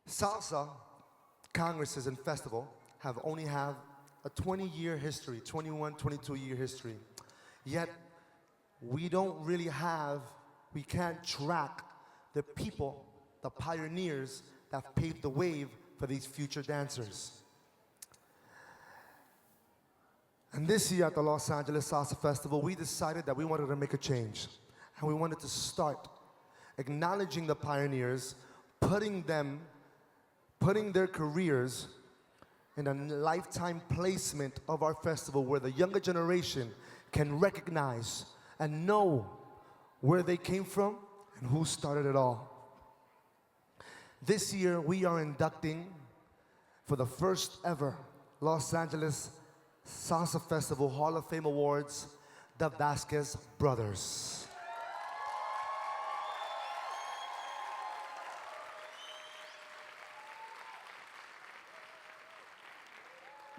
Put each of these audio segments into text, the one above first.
Salsa congresses and festival have only have a 20-year history, 21, 22-year history. Yet we don't really have, we can't track the people, the pioneers that paved the way for these future dancers. And this year at the Los Angeles Salsa Festival, we decided that we wanted to make a change. And we wanted to start acknowledging the pioneers, putting their careers in a lifetime placement of our festival where the younger generation can recognize and know where they came from and who started it all. This year, we are inducting, for the first ever Los Angeles Salsa Festival Hall of Fame Awards, the Vasquez brothers.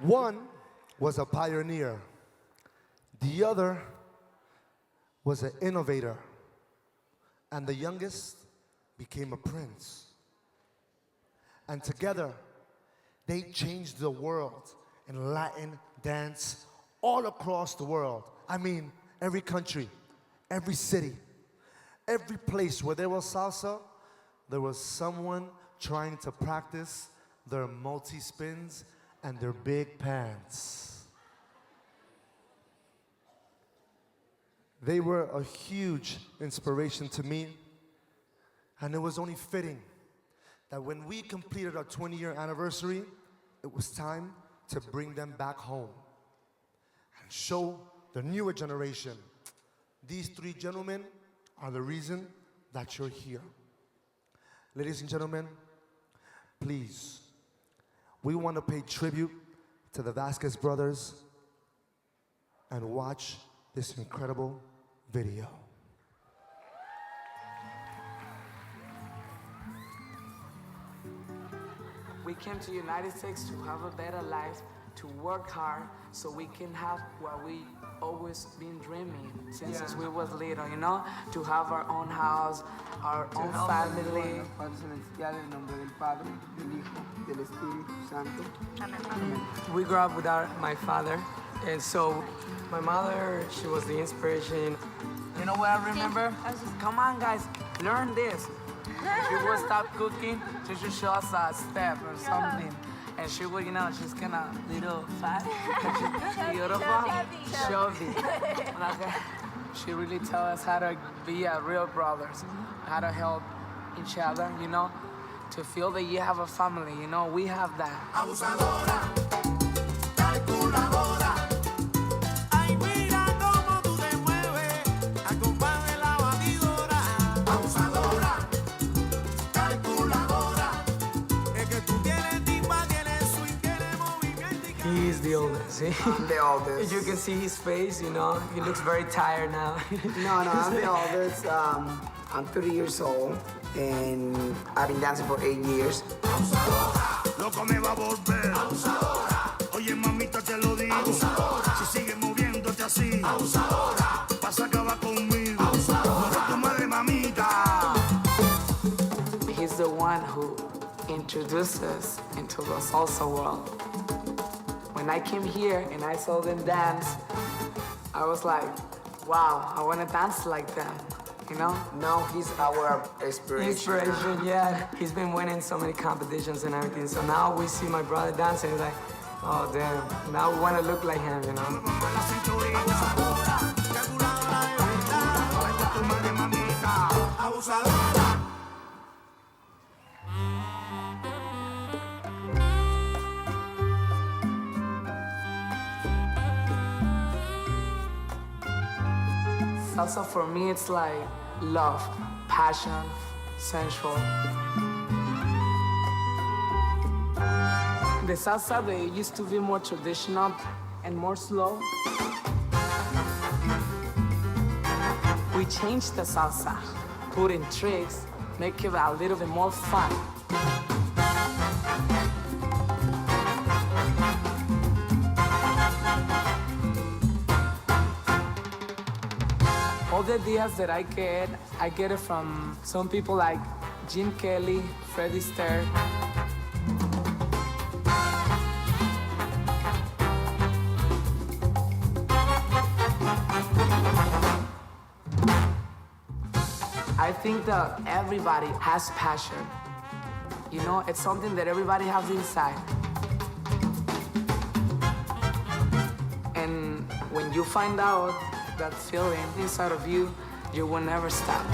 One was a pioneer. The other was an innovator. And the youngest became a prince. And together, they changed the world in Latin dance all across the world. I mean, every country, every city, every place where there was salsa, there was someone trying to practice their multi-spins and their big pants. They were a huge inspiration to me, and it was only fitting that when we completed our 20-year anniversary, it was time to bring them back home and show the newer generation. These three gentlemen are the reason that you're here. Ladies and gentlemen, please, we want to pay tribute to the Vasquez brothers and watch this incredible video. We came to United States to have a better life, to work hard, so we can have what we always been dreaming since we was little, you know? To have our own house, our own family. We grew up without my father, and so my mother, she was the inspiration. You know what I remember? Come on, guys, learn this. She would stop cooking, she should show us a step or something. And she would, you know, she's kind of little fat, but she's beautiful, chubby. Like, she really tell us how to be a real brothers, how to help each other, you know, to feel that you have a family, you know, we have that. Abusadora, calculadora. Ay, mira cómo tú te mueves, acompaña la batidora. Abusadora, calculadora. Es que tú tienes timba, tienes swing, tienes movimiento. He is the oldest. I'm the oldest. You can see his face, you know, he looks very tired now. No, I'm the oldest. I'm 30 years old, and I've been dancing for 8 years. Abusadora, loco me va a volver. Abusadora, oye mamita te lo digo. Abusadora, si sigues moviéndote así. Abusadora, vas a acabar conmigo. Abusadora, no tu madre mamita. He's the one who introduced us into the salsa world. When I came here and I saw them dance, I was like, wow, I want to dance like them. You know? Now he's our inspiration. Inspiration, yeah. He's been winning so many competitions and everything. So now we see my brother dancing, it's like, oh damn, now we want to look like him, you know? Salsa for me, it's like love, passion, sensual. The salsa, they used to be more traditional and more slow. We changed the salsa, put in tricks, make it a little bit more fun. All the ideas that I get it from some people like Jim Kelly, Freddie Stair. I think that everybody has passion. You know, it's something that everybody has inside. And when you find out that feeling inside of you, you will never stop.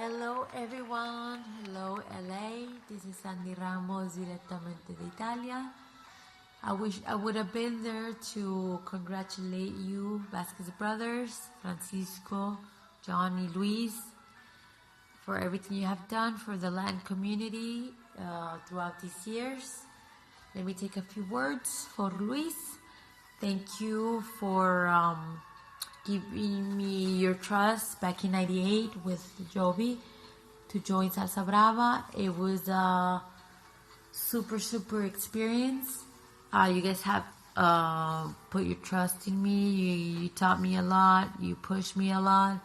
Hello everyone, hello LA, this is Sandy Ramos directamente de Italia. I wish I would have been there to congratulate you, Vasquez brothers, Francisco, Johnny, Luis, for everything you have done for the Latin community throughout these years. Let me take a few words for Luis. Thank you for giving me your trust back in '98 with Jovi to join Salsa Brava. It was a super experience. You guys have put your trust in me. You taught me a lot. You pushed me a lot.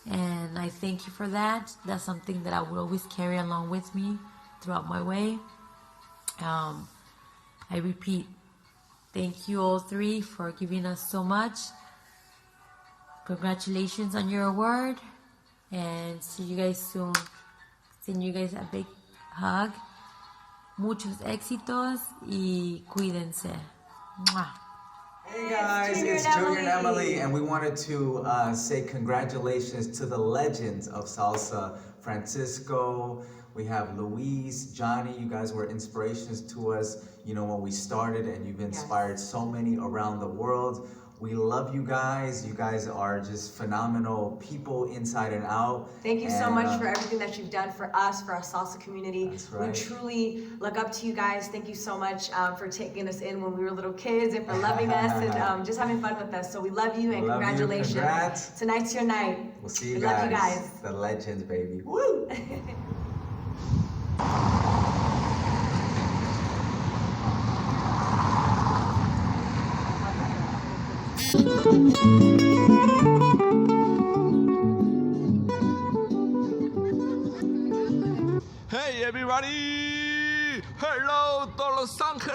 And I thank you for that. That's something that I will always carry along with me throughout my way. I repeat, thank you all three for giving us so much. Congratulations on your award, and see you guys soon. Send you guys a big hug. Muchos éxitos y cuídense. Mwah. Hey guys, it's Junior and Emily, and we wanted to say congratulations to the legends of salsa. Francisco, we have Luis, Johnny, you guys were inspirations to us, you know, when we started, and you've inspired so many around the world. We love you guys. You guys are just phenomenal people inside and out. Thank you so much for everything that you've done for us, for our salsa community. That's right. We truly look up to you guys. Thank you so much for taking us in when we were little kids and for loving us and just having fun with us. So we love you and Love you. congratulations. Congrats. Tonight's your night. We'll see you We guys. love you guys. The legends, baby. Woo! Hey everybody! Hello to Los Ángeles!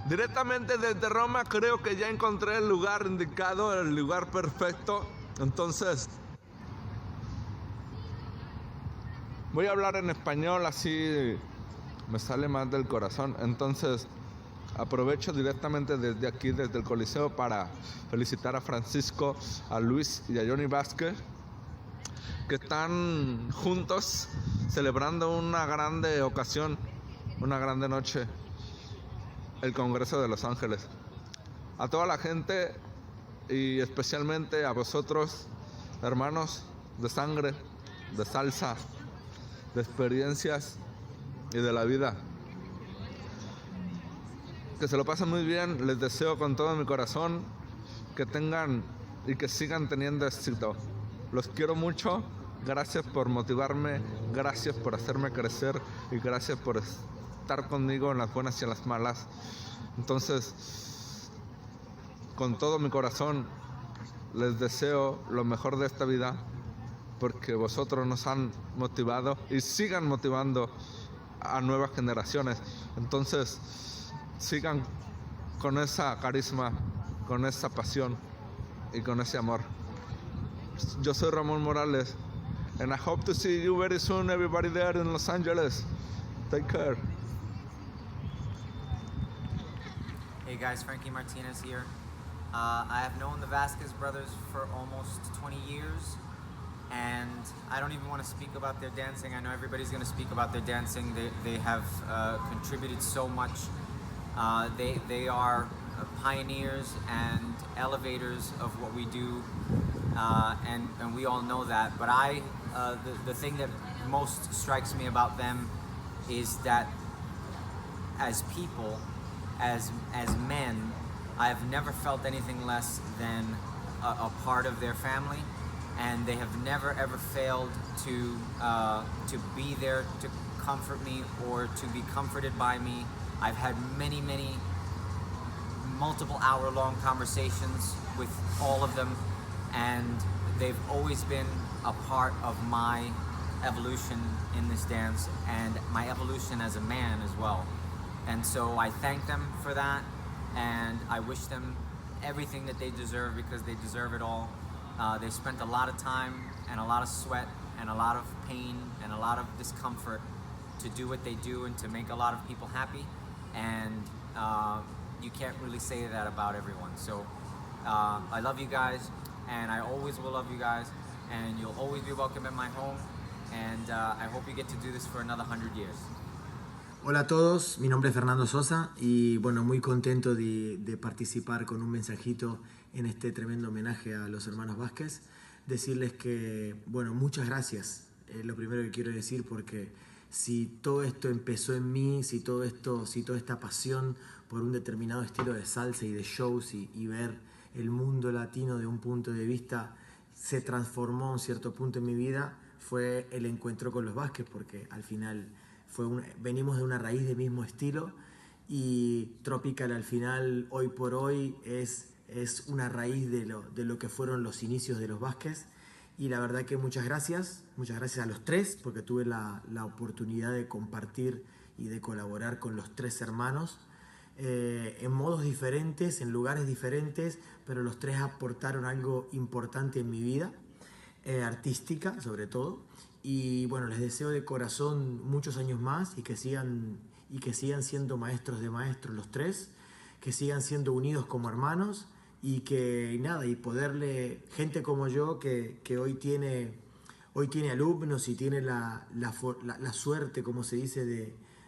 Directamente desde Roma creo que ya encontré el lugar indicado, el lugar perfecto. Entonces, voy a hablar en español, así me sale más del corazón. Entonces, aprovecho directamente desde aquí, desde el Coliseo, para felicitar a Francisco, a Luis y a Johnny Vázquez, que están juntos celebrando una grande ocasión, una grande noche, el Congreso de Los Ángeles. A toda la gente y especialmente a vosotros, hermanos de sangre, de salsa, de experiencias y de la vida. Que se lo pasen muy bien, les deseo con todo mi corazón que tengan y que sigan teniendo éxito. Los quiero mucho, gracias por motivarme, gracias por hacerme crecer y gracias por estar conmigo en las buenas y en las malas. Entonces, con todo mi corazón, les deseo lo mejor de esta vida, porque vosotros nos han motivado y sigan motivando a nuevas generaciones. Entonces, sigan con esa carisma, con esa pasión y con ese amor. Yo soy Ramón Morales, and I hope to see you very soon, everybody there in Los Angeles. Take care. Hey guys, Frankie Martinez here. I have known the Vasquez brothers for almost 20 years, and I don't even want to speak about their dancing. I know everybody's going to speak about their dancing. They have contributed so much. They are pioneers and elevators of what we do, and we all know that. But the thing that most strikes me about them is that as people, as men, I have never felt anything less than a part of their family, and they have never ever failed to be there to comfort me or to be comforted by me. I've had many multiple hour-long conversations with all of them, and they've always been a part of my evolution in this dance and my evolution as a man as well. And so I thank them for that, and I wish them everything that they deserve, because they deserve it all. They spent a lot of time and a lot of sweat and a lot of pain and a lot of discomfort to do what they do and to make a lot of people happy, and you can't really say that about everyone. So I love you guys, and I always will love you guys, and you'll always be welcome in my home. And I hope you get to do this for another 100 years. Hola a todos, mi nombre es Fernando Sosa y bueno, muy contento de participar con un mensajito en este tremendo homenaje a los hermanos Vázquez. Decirles que, bueno, muchas gracias, es lo primero que quiero decir, porque si todo esto empezó en mí, si toda esta pasión por un determinado estilo de salsa y de shows y ver el mundo latino de un punto de vista se transformó a un cierto punto en mi vida, fue el encuentro con los Vázquez, porque al final venimos de una raíz del mismo estilo y Tropical al final, hoy por hoy, es una raíz de lo que fueron los inicios de los Vázquez. Y la verdad que muchas gracias a los tres, porque tuve la oportunidad de compartir y de colaborar con los tres hermanos en modos diferentes, en lugares diferentes, pero los tres aportaron algo importante en mi vida, artística sobre todo. Y bueno, les deseo de corazón muchos años más y que sigan siendo maestros de maestros los tres, que sigan siendo unidos como hermanos y poderle, gente como yo que hoy tiene alumnos y tiene la suerte, como se dice,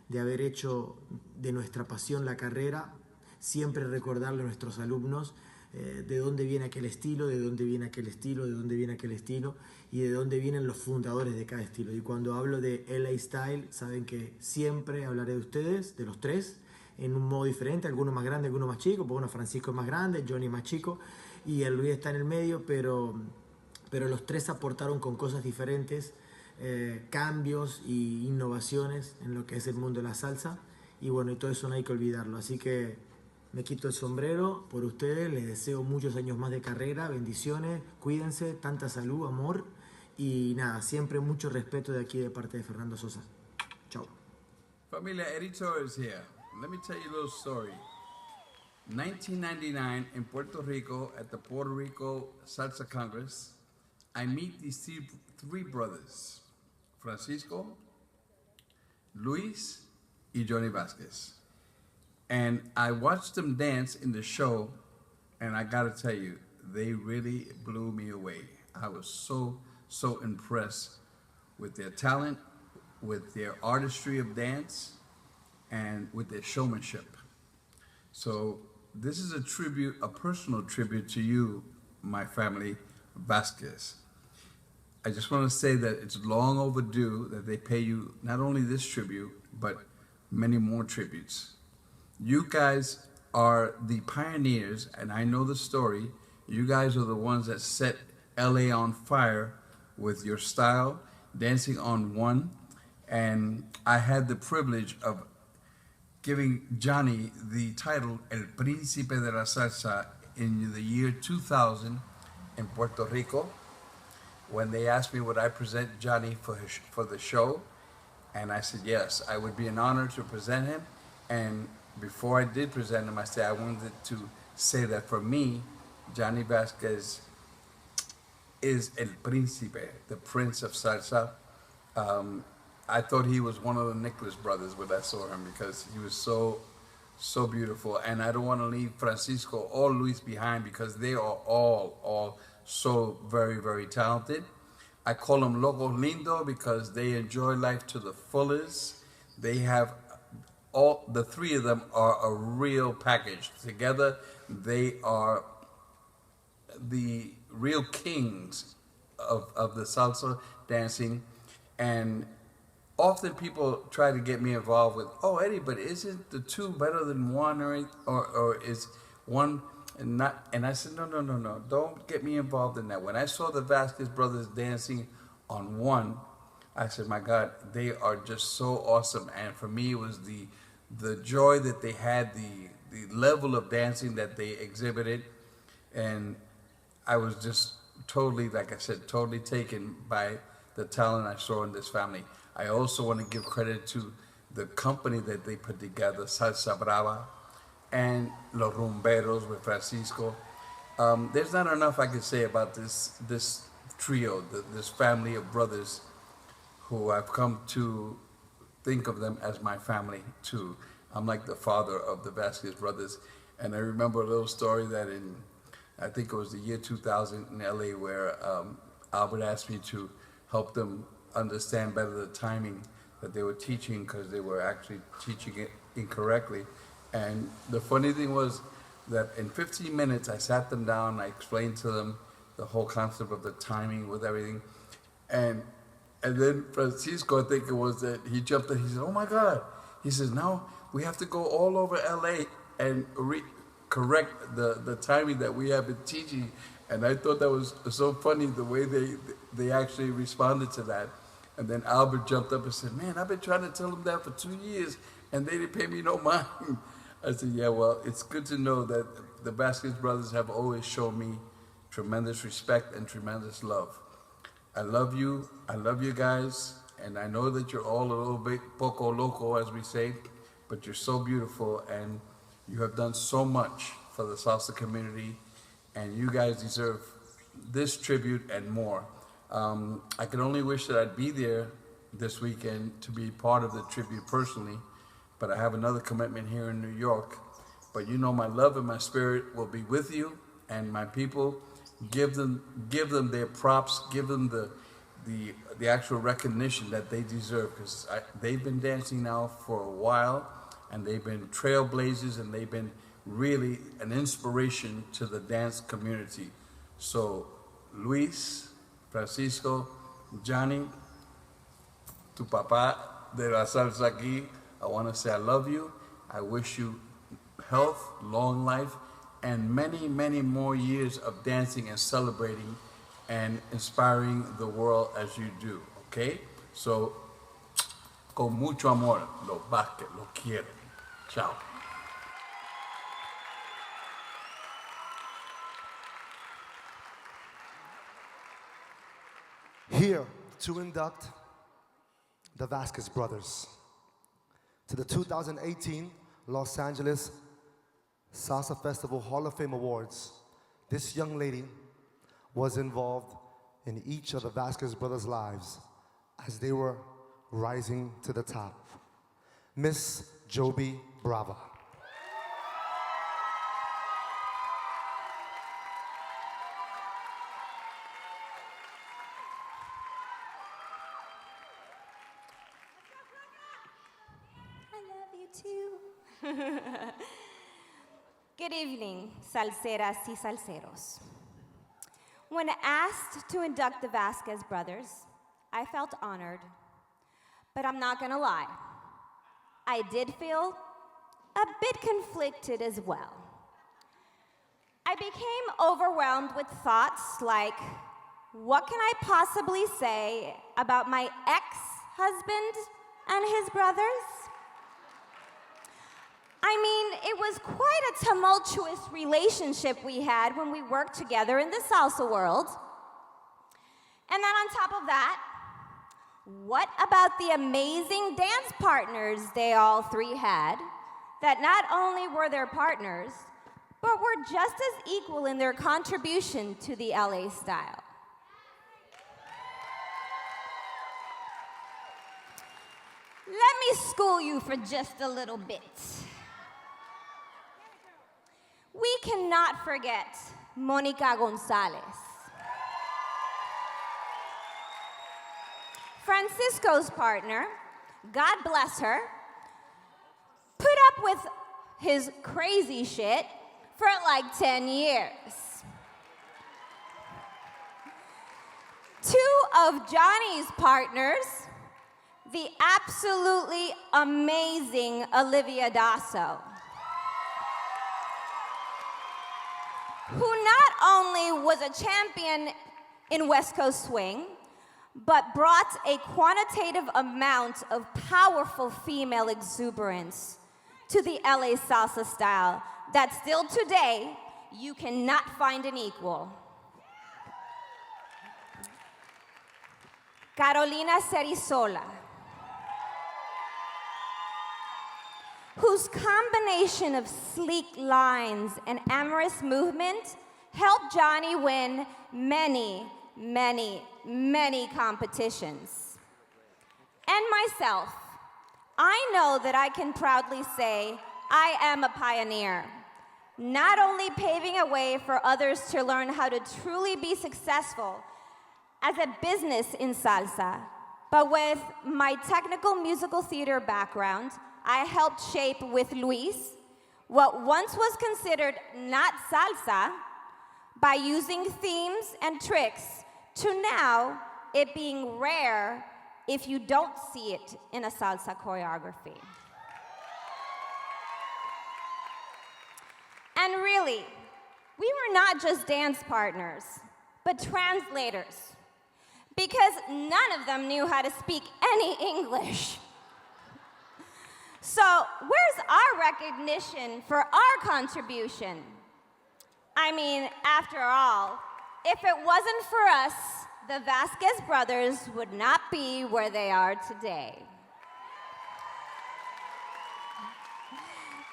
de haber hecho de nuestra pasión la carrera, siempre recordarle a nuestros alumnos de dónde viene aquel estilo, de dónde viene aquel estilo, de dónde viene aquel estilo y de dónde vienen los fundadores de cada estilo. Y cuando hablo de LA Style, saben que siempre hablaré de ustedes, de los tres, en un modo diferente, algunos más grandes, algunos más chicos, porque bueno, Francisco es más grande, Johnny es más chico y el Luis está en el medio, pero los tres aportaron con cosas diferentes, cambios y innovaciones en lo que es el mundo de la salsa, y bueno, y todo eso no hay que olvidarlo. Así que me quito el sombrero por ustedes, les deseo muchos años más de carrera, bendiciones, cuídense, tanta salud, amor y nada, siempre mucho respeto de aquí de parte de Fernando Sosa. Chao. Familia, Eddie Torres here. Let me tell you a little story. 1999 in Puerto Rico at the Puerto Rico Salsa Congress, I meet these three brothers, Francisco, Luis, y Johnny Vasquez. And I watched them dance in the show, and I gotta tell you, they really blew me away. I was so impressed with their talent, with their artistry of dance, and with their showmanship. So this is a tribute, a personal tribute to you, my family, Vasquez. I just want to say that it's long overdue that they pay you not only this tribute, but many more tributes. You guys are the pioneers, and I know the story. You guys are the ones that set LA on fire with your style, dancing on one. And I had the privilege of giving Johnny the title El Príncipe de la Salsa in the year 2000 in Puerto Rico, when they asked me would I present Johnny for the show. And I said yes, I would be an honor to present him. And before I did present him, I said I wanted to say that for me, Johnny Vasquez is El Príncipe, the Prince of Salsa. I thought he was one of the Nicholas brothers when I saw him, because he was so beautiful. And I don't want to leave Francisco or Luis behind, because they are all so very, very talented. I call them Locos Lindo because they enjoy life to the fullest. They have the three of them are a real package. Together, they are the real kings of the salsa dancing. And often people try to get me involved with, oh, Eddie, but isn't the two better than one, or is one not? And I said, no, don't get me involved in that. When I saw the Vasquez brothers dancing on one, I said, my God, they are just so awesome. And for me, it was the joy that they had, the level of dancing that they exhibited. And I was just totally, like I said, totally taken by the talent I saw in this family. I also want to give credit to the company that they put together, Salsa Brava, and Los Rumberos with Francisco. There's not enough I can say about this trio, this family of brothers who I've come to think of them as my family too. I'm like the father of the Vasquez brothers. And I remember a little story that I think it was the year 2000 in LA, where Albert asked me to help them understand better the timing that they were teaching because they were actually teaching it incorrectly. And the funny thing was that in 15 minutes, I sat them down, I explained to them the whole concept of the timing with everything. And then Francisco, I think it was, that he jumped in, he said, oh my God. He says, now we have to go all over LA and correct the timing that we have been teaching. And I thought that was so funny the way they actually responded to that. And then Albert jumped up and said, man, I've been trying to tell them that for 2 years and they didn't pay me no mind. I said, yeah, well, it's good to know that the Vasquez brothers have always shown me tremendous respect and tremendous love. I love you guys, and I know that you're all a little bit poco loco, as we say, but you're so beautiful, and you have done so much for the salsa community, and you guys deserve this tribute and more. I can only wish that I'd be there this weekend to be part of the tribute personally, but I have another commitment here in New York. But you know my love and my spirit will be with you and my people. Give them their props, give them the actual recognition that they deserve, because they've been dancing now for a while, and they've been trailblazers, and they've been really an inspiration to the dance community. So Luis, Francisco, Johnny, tu papá de la salsa aquí, I want to say I love you. I wish you health, long life, and many, many more years of dancing and celebrating and inspiring the world as you do, okay? So, con mucho amor, los Vázquez lo quieren. Ciao. Here to induct the Vasquez brothers to the 2018 Los Angeles Salsa Festival Hall of Fame Awards. This young lady was involved in each of the Vasquez brothers' lives as they were rising to the top. Miss Joby Brava. Good evening, salseras y salseros. When asked to induct the Vasquez brothers, I felt honored, but I'm not gonna lie. I did feel a bit conflicted as well. I became overwhelmed with thoughts like, what can I possibly say about my ex-husband and his brothers? I mean, it was quite a tumultuous relationship we had when we worked together in the salsa world. And then on top of that, what about the amazing dance partners they all three had, that not only were their partners, but were just as equal in their contribution to the LA style? Let me school you for just a little bit. We cannot forget Monica Gonzalez. Francisco's partner, God bless her, put up with his crazy shit for like 10 years. Two of Johnny's partners, the absolutely amazing Olivia Dasso, who not only was a champion in West Coast swing, but brought a quantitative amount of powerful female exuberance to the LA salsa style that still today you cannot find an equal. Carolina Cerizola, whose combination of sleek lines and amorous movement helped Johnny win many, many, many competitions. And myself, I know that I can proudly say I am a pioneer, not only paving a way for others to learn how to truly be successful as a business in salsa, but with my technical musical theater background, I helped shape with Luis what once was considered not salsa by using themes and tricks to now it being rare if you don't see it in a salsa choreography. And really, we were not just dance partners, but translators, because none of them knew how to speak any English. So where's our recognition for our contribution? I mean, after all, if it wasn't for us, the Vasquez brothers would not be where they are today.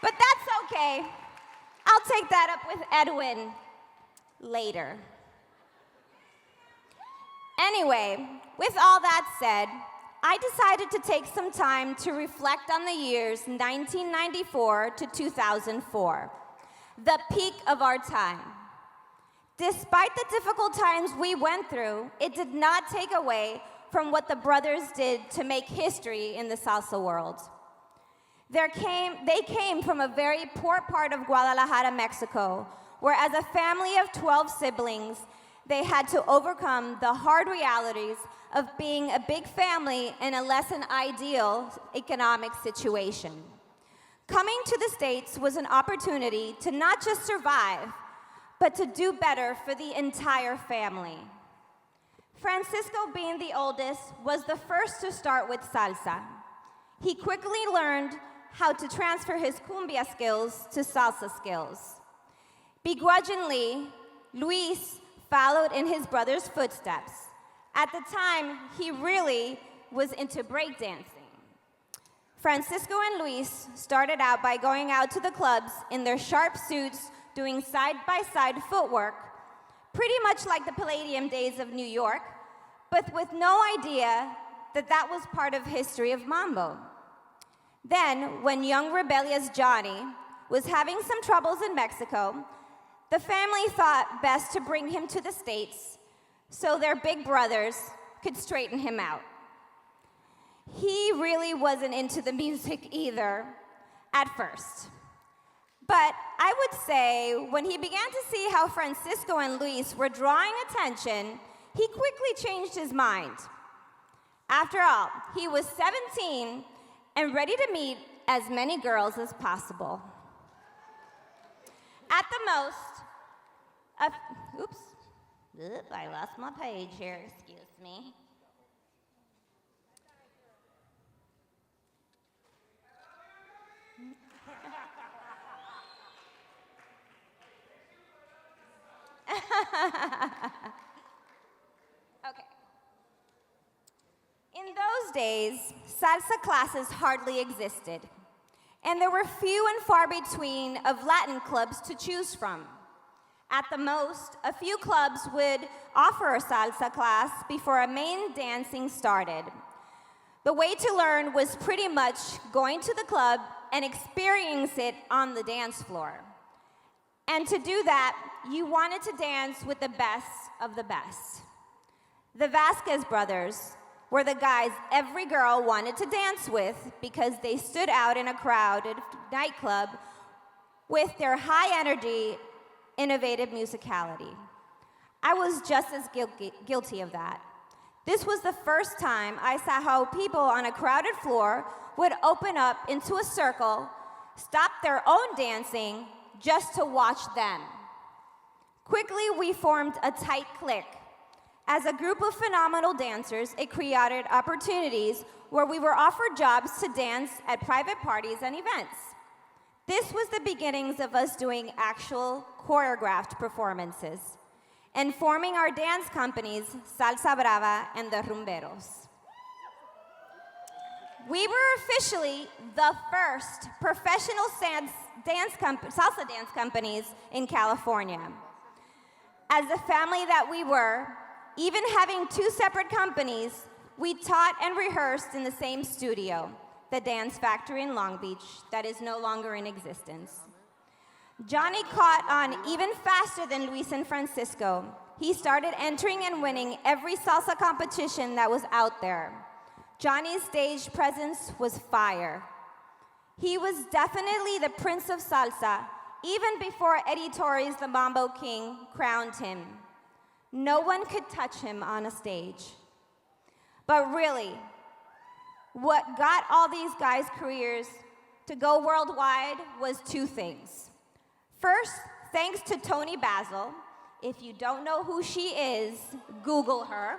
But that's okay. I'll take that up with Edwin later. Anyway, with all that said, I decided to take some time to reflect on the years 1994 to 2004, the peak of our time. Despite the difficult times we went through, it did not take away from what the brothers did to make history in the salsa world. They came from a very poor part of Guadalajara, Mexico, where as a family of 12 siblings, they had to overcome the hard realities of being a big family in a less than ideal economic situation. Coming to the States was an opportunity to not just survive, but to do better for the entire family. Francisco, being the oldest, was the first to start with salsa. He quickly learned how to transfer his cumbia skills to salsa skills. Begrudgingly, Luis followed in his brother's footsteps. At the time, he really was into breakdancing. Francisco and Luis started out by going out to the clubs in their sharp suits, doing side-by-side footwork, pretty much like the Palladium days of New York, but with no idea that that was part of history of mambo. Then, when young rebellious Johnny was having some troubles in Mexico, the family thought best to bring him to the States so their big brothers could straighten him out. He really wasn't into the music either at first. But I would say when he began to see how Francisco and Luis were drawing attention, he quickly changed his mind. After all, he was 17 and ready to meet as many girls as possible. At the most, I lost my page here, excuse me. Okay. In those days, salsa classes hardly existed, and there were few and far between of Latin clubs to choose from. At the most, a few clubs would offer a salsa class before a main dancing started. The way to learn was pretty much going to the club and experience it on the dance floor. And to do that, you wanted to dance with the best of the best. The Vasquez brothers were the guys every girl wanted to dance with because they stood out in a crowded nightclub with their high energy, innovative musicality. I was just as guilty of that. This was the first time I saw how people on a crowded floor would open up into a circle, stop their own dancing just to watch them. Quickly, we formed a tight clique. As a group of phenomenal dancers, it created opportunities where we were offered jobs to dance at private parties and events. This was the beginnings of us doing actual choreographed performances and forming our dance companies, Salsa Brava and the Rumberos. We were officially the first professional salsa dance companies in California. As the family that we were, even having two separate companies, we taught and rehearsed in the same studio, the Dance Factory in Long Beach, that is no longer in existence. Johnny caught on even faster than Luis and Francisco. he started entering and winning every salsa competition that was out there. Johnny's stage presence was fire. He was definitely the Prince of Salsa, even before Eddie Torres, the Mambo King, crowned him. No one could touch him on a stage. But really, what got all these guys' careers to go worldwide was two things. First, thanks to Toni Basil. If you don't know who she is, Google her.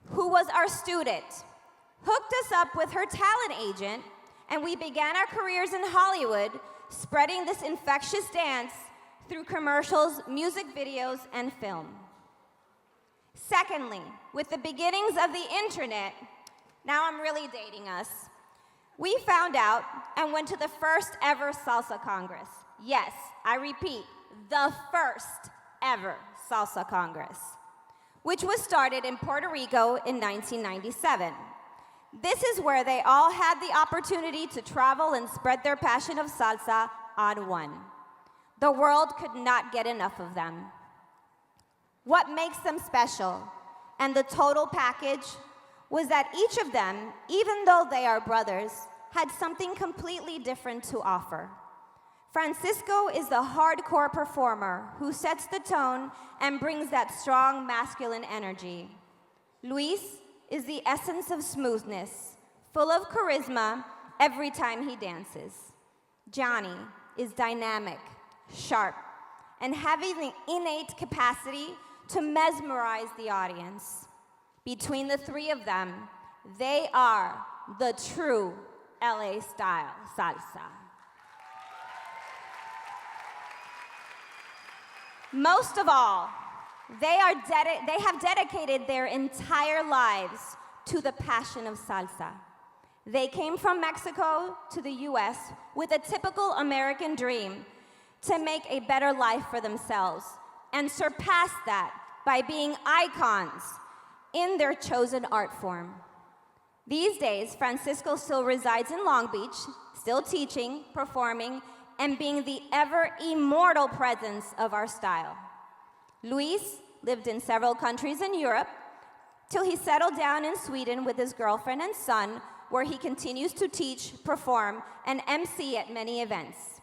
Who was our student, hooked us up with her talent agent, and we began our careers in Hollywood, spreading this infectious dance through commercials, music videos, and film. Secondly, with the beginnings of the internet, now I'm really dating us, we found out and went to the first ever Salsa Congress. Yes, I repeat, the first ever Salsa Congress, which was started in Puerto Rico in 1997. This is where they all had the opportunity to travel and spread their passion of salsa on one. The world could not get enough of them. What makes them special, and the total package, was that each of them, even though they are brothers, had something completely different to offer. Francisco is the hardcore performer who sets the tone and brings that strong masculine energy. Luis is the essence of smoothness, full of charisma every time he dances. Johnny is dynamic, sharp, and having the innate capacity to mesmerize the audience. Between the three of them, they are the true LA style salsa. Most of all, they have dedicated their entire lives to the passion of salsa. They came from Mexico to the US with a typical American dream to make a better life for themselves and surpass that by being icons in their chosen art form. These days, Francisco still resides in Long Beach, still teaching, performing, and being the ever-immortal presence of our style. Luis lived in several countries in Europe till he settled down in Sweden with his girlfriend and son, where he continues to teach, perform, and MC at many events.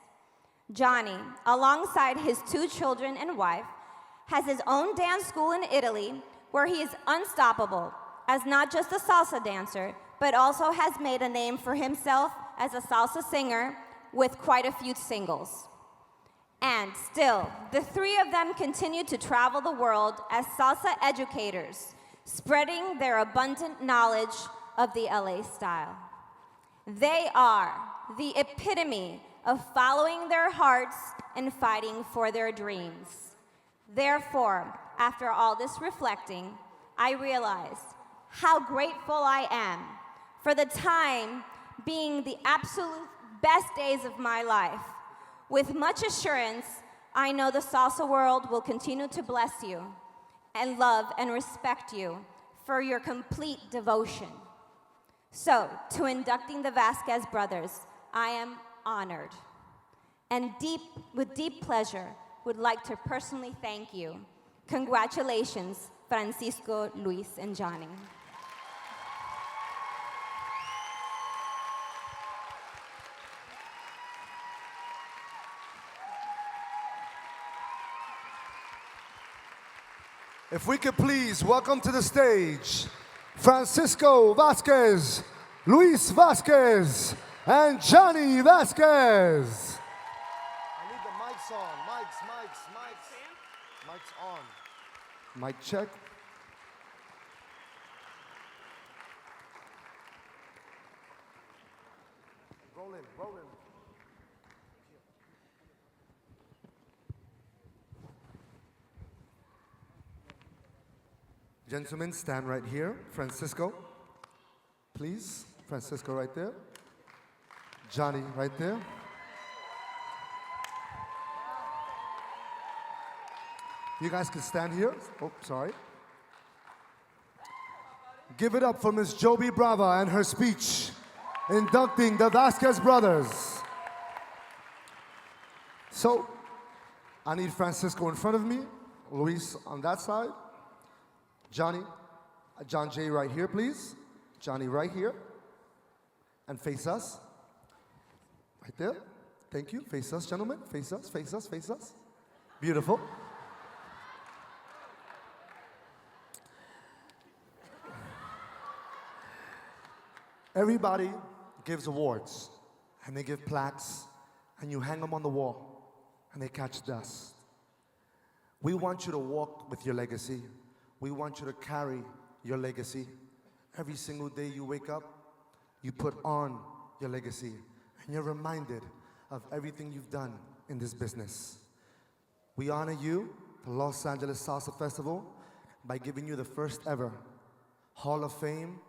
Johnny, alongside his 2 children and wife, has his own dance school in Italy, where he is unstoppable as not just a salsa dancer, but also has made a name for himself as a salsa singer with quite a few singles. And still, the 3 of them continue to travel the world as salsa educators, spreading their abundant knowledge of the LA style. They are the epitome of following their hearts and fighting for their dreams. Therefore, after all this reflecting, I realized how grateful I am for the time being the absolute best days of my life. With much assurance, I know the salsa world will continue to bless you and love and respect you for your complete devotion. So, to inducting the Vasquez brothers, I am honored and with deep pleasure would like to personally thank you. Congratulations, Francisco, Luis, and Johnny. If we could please welcome to the stage Francisco Vasquez, Luis Vasquez, and Johnny Vasquez. I need the mics on. Mics on. Mic check. Rolling. Gentlemen, stand right here. Francisco, please. Francisco right there. Johnny right there. You guys can stand here. Oh, sorry. Give it up for Miss Joby Brava and her speech inducting the Vasquez brothers. So, I need Francisco in front of me, Luis on that side. Johnny, John J right here, please. Johnny right here. And face us. Right there. Thank you. Face us, gentlemen. Face us, face us, face us. Beautiful. Everybody gives awards, and they give plaques, and you hang them on the wall, and they catch dust. We want you to walk with your legacy. We want you to carry your legacy. Every single day you wake up, you put on your legacy, and you're reminded of everything you've done in this business. We honor you, the Los Angeles Salsa Festival, by giving you the first ever Hall of Fame,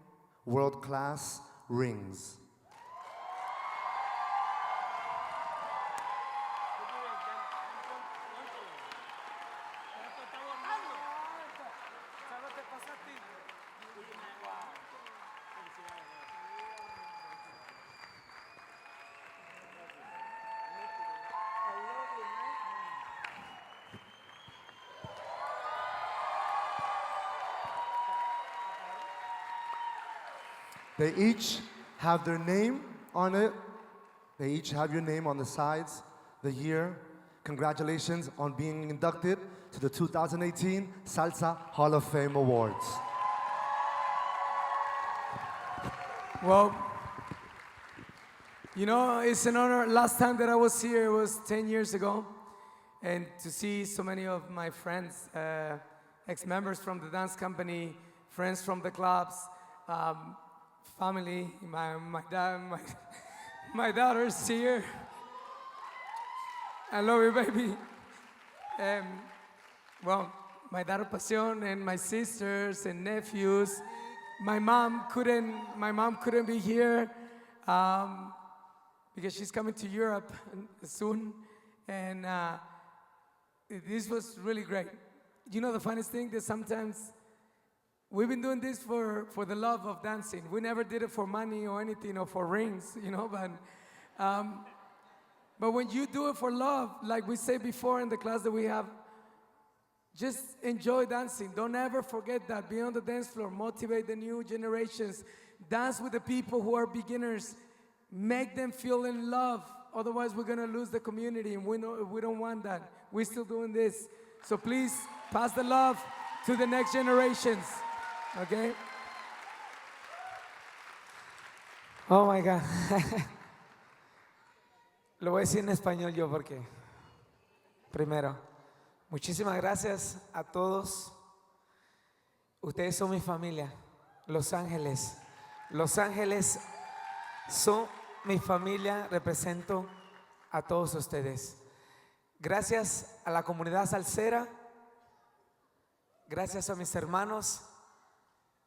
world-class rings. They each have their name on it. They each have your name on the sides, the year. Congratulations on being inducted to the 2018 Salsa Hall of Fame Awards. Well, you know, it's an honor. Last time that I was here was 10 years ago. And to see so many of my friends, ex-members from the dance company, friends from the clubs, family, my daughter's here. I love you, baby. Well, my daughter Pasión and my sisters and nephews. My mom couldn't be here because she's coming to Europe soon, and this was really great. You know the funniest thing that sometimes we've been doing this for the love of dancing. We never did it for money or anything or for rings, you know. But when you do it for love, like we said before in the class that we have, just enjoy dancing. Don't ever forget that. Be on the dance floor. Motivate the new generations. Dance with the people who are beginners. Make them feel in love. Otherwise, we're going to lose the community, and we don't want that. We're still doing this. So please, pass the love to the next generations. Okay? Oh my God. Lo voy a decir en español yo porque, primero, muchísimas gracias a todos. Ustedes son mi familia, Los Ángeles. Los Ángeles son mi familia, represento a todos ustedes. Gracias a la comunidad salsera, gracias a mis hermanos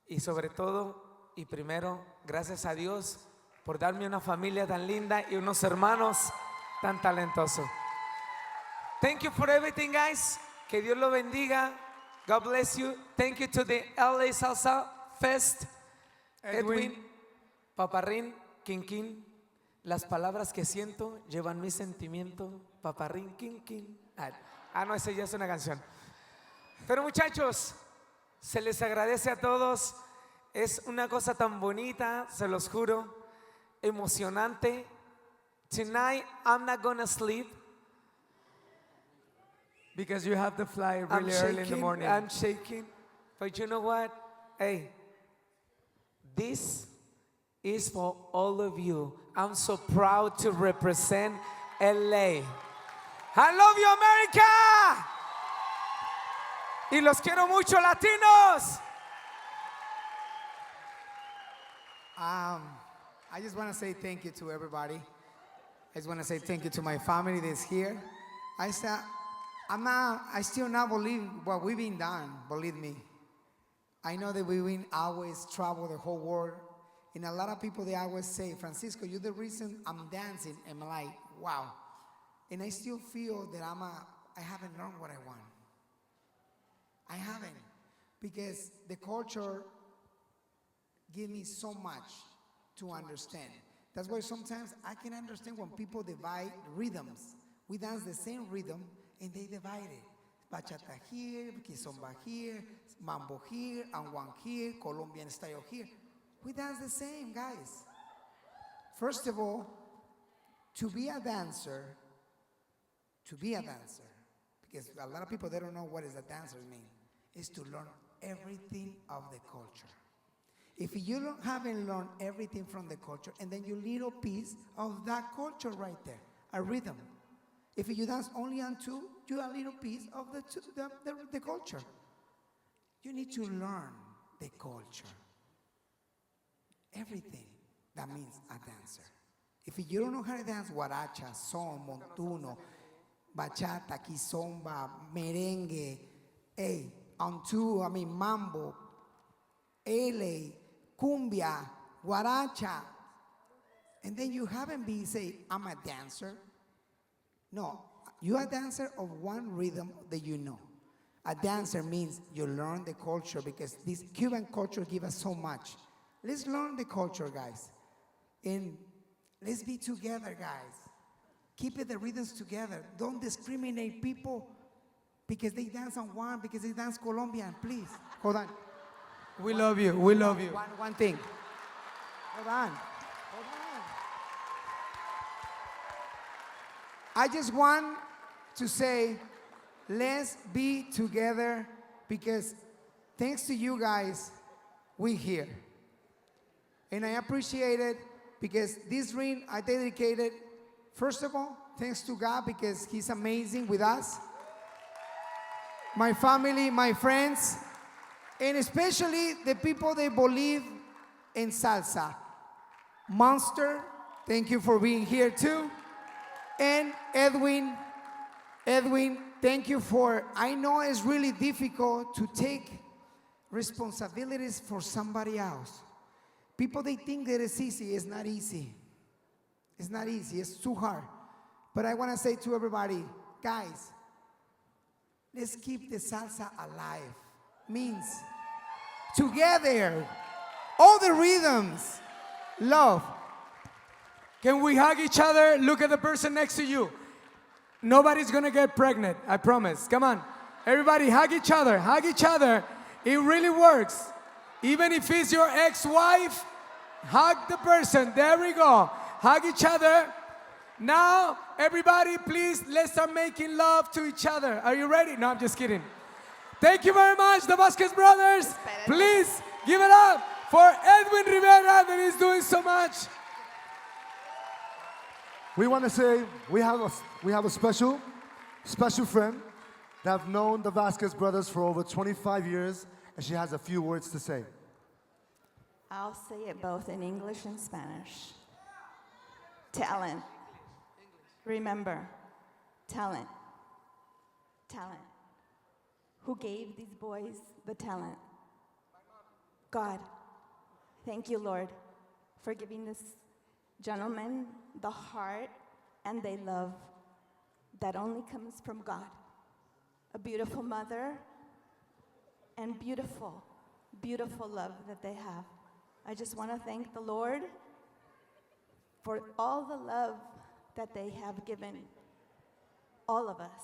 y sobre todo y primero, gracias a Dios por darme una familia tan linda y unos hermanos tan talentosos. Thank you for everything, guys. Que Dios lo bendiga. God bless you. Thank you to the LA Salsa Fest. Edwin, Paparrín, Quinquín. Las palabras que siento llevan mi sentimiento. Paparrín, Quinquín. No, esa ya es una canción. Pero muchachos, se les agradece a todos. Es una cosa tan bonita, se los juro. Emocionante. Tonight, I'm not gonna sleep. Because you have to fly really early in the morning. I'm shaking. But you know what? Hey, this is for all of you. I'm so proud to represent LA. I love you, America! Y los quiero mucho, latinos! I just want to say thank you to everybody. I just want to say thank you to my family that's here. I still not believe what we've been done, believe me. I know that we've been always travel the whole world. And a lot of people, they always say, Francisco, you're the reason I'm dancing. And I'm like, wow. And I still feel that I haven't learned what I want. I haven't. Because the culture gives me so much to understand. That's why sometimes I can understand when people divide rhythms. We dance the same rhythm and they divide it. Bachata here, kizomba here, mambo here, and one here, Colombian style here. We dance the same, guys. First of all, to be a dancer, because a lot of people, they don't know what is a dancer mean, is to learn everything of the culture. If you haven't learned everything from the culture, and then you little piece of that culture right there, a rhythm. If you dance only on two, you're a little piece of the culture. You need to learn the culture. Everything that means a dancer. If you don't know how to dance guaracha, son, montuno, bachata, kizomba, merengue, mambo, LA, cumbia, guaracha, and then you haven't been say, I'm a dancer. No, you're a dancer of one rhythm that you know. A dancer means you learn the culture, because this Cuban culture gives us so much. Let's learn the culture, guys. And let's be together, guys. Keep the rhythms together. Don't discriminate people because they dance on one, because they dance Colombian. Please, hold on. We love you. We love you. One thing. Hold on. I just want to say, let's be together, because thanks to you guys, we're here. And I appreciate it, because this ring I dedicated, first of all, thanks to God, because He's amazing with us. My family, my friends, and especially the people that believe in salsa. Monster, thank you for being here too. And Edwin, thank you for, I know it's really difficult to take responsibilities for somebody else. People, they think that it's easy. It's not easy. It's not easy. It's too hard. But I want to say to everybody, guys, let's keep the salsa alive. Means together, all the rhythms, love. Can we hug each other? Look at the person next to you. Nobody's gonna get pregnant, I promise. Come on. Everybody hug each other. Hug each other. It really works. Even if it's your ex-wife, hug the person. There we go. Hug each other. Now, everybody, please, let's start making love to each other. Are you ready? No, I'm just kidding. Thank you very much, the Vasquez brothers. Please give it up for Edwin Rivera that is doing so much. We want to say we have a special friend that have known the Vasquez brothers for over 25 years, and she has a few words to say. I'll say it both in English and Spanish. Talent. Remember, talent. Talent. Who gave these boys the talent? God. Thank you, Lord, for giving this gentleman the heart and the love that only comes from God. A beautiful mother and beautiful, beautiful love that they have. I just want to thank the Lord for all the love that they have given all of us.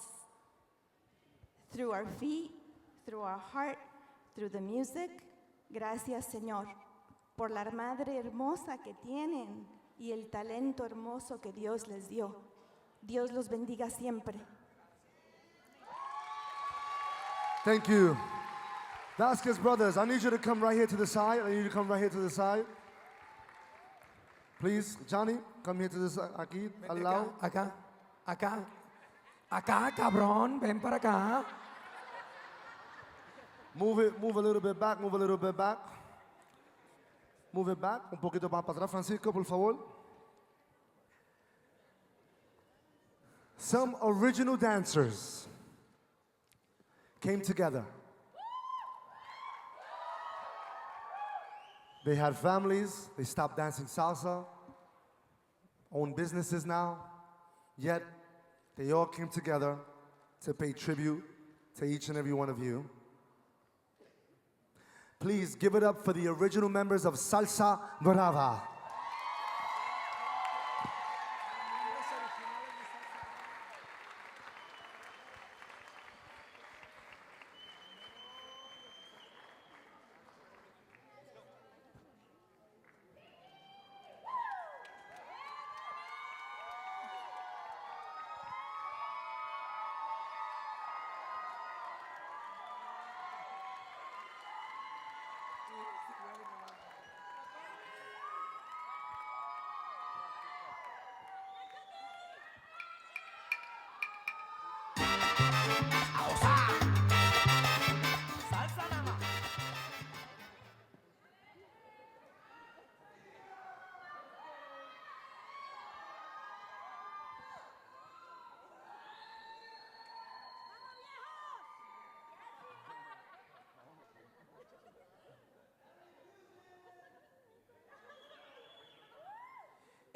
Through our feet, through our heart, through the music. Gracias, Señor, por la madre hermosa que tienen y el talento hermoso que Dios les dio. Dios los bendiga siempre. Thank you. Vasquez brothers, I need you to come right here to the side. I need you to come right here to the side. Please, Johnny, come here to the side. Aquí, al lado. Acá, cabrón, ven para acá. Move a little bit back, move a little bit back. Move it back, un poquito más para atrás, Francisco, por favor. Some original dancers came together. They had families, they stopped dancing salsa, own businesses now, yet they all came together to pay tribute to each and every one of you. Please give it up for the original members of Salsa Brava.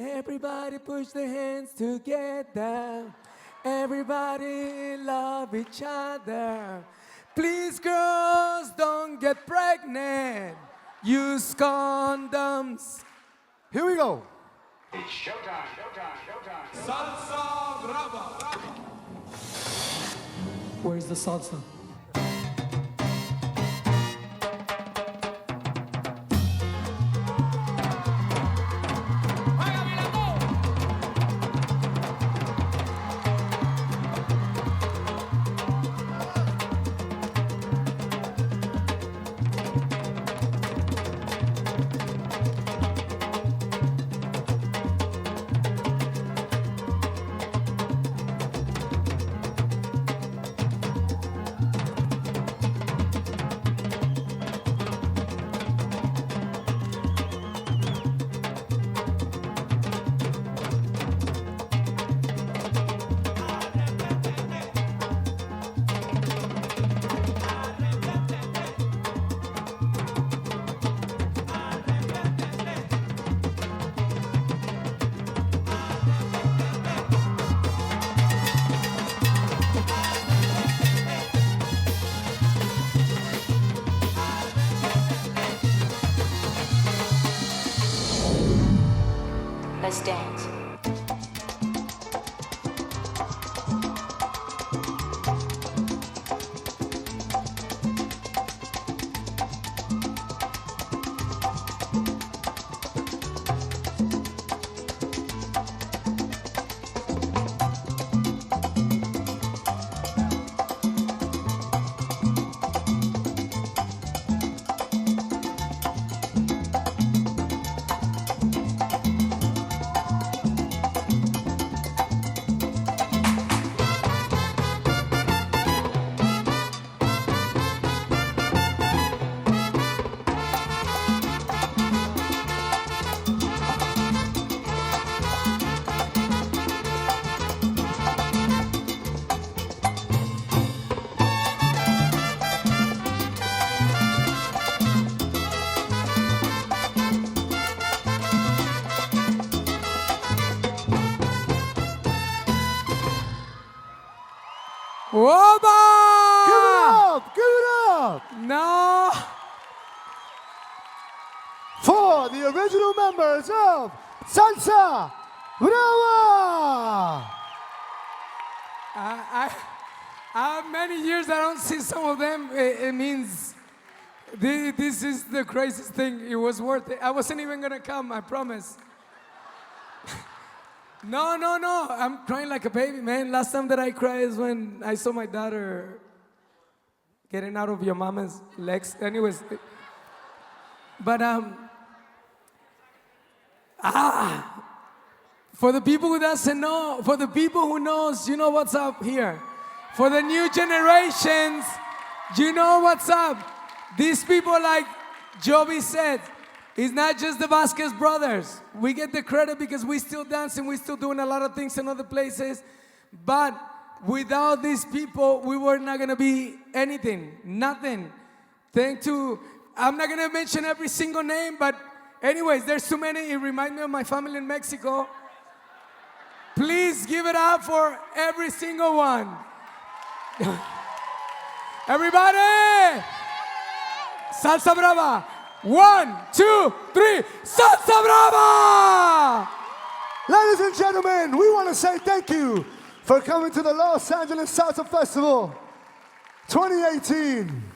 Everybody push their hands together. Everybody love each other. Please, girls, don't get pregnant. Use condoms. Here we go. It's showtime, showtime, showtime. Salsa brava. Where's the salsa? Let's dance. Oba! Give it up! Give it up! No! For the original members of Salsa Brava! I have many years I don't see some of them. It means this is the craziest thing. It was worth it. I wasn't even gonna come, I promise. No. I'm crying like a baby, man. Last time that I cried is when I saw my daughter getting out of your mama's legs. Anyways. But, for the people who doesn't know, for the people who knows, you know what's up here. For the new generations, you know what's up. These people, like Joby said, it's not just the Vasquez brothers. We get the credit because we still dancing, we still doing a lot of things in other places. But without these people, we were not gonna be anything, nothing. I'm not gonna mention every single name, but anyways, there's too many. It reminds me of my family in Mexico. Please give it up for every single one. Everybody! Salsa Brava! 1, 2, 3, Salsa Brava! Ladies and gentlemen, we want to say thank you for coming to the Los Angeles Salsa Festival 2018.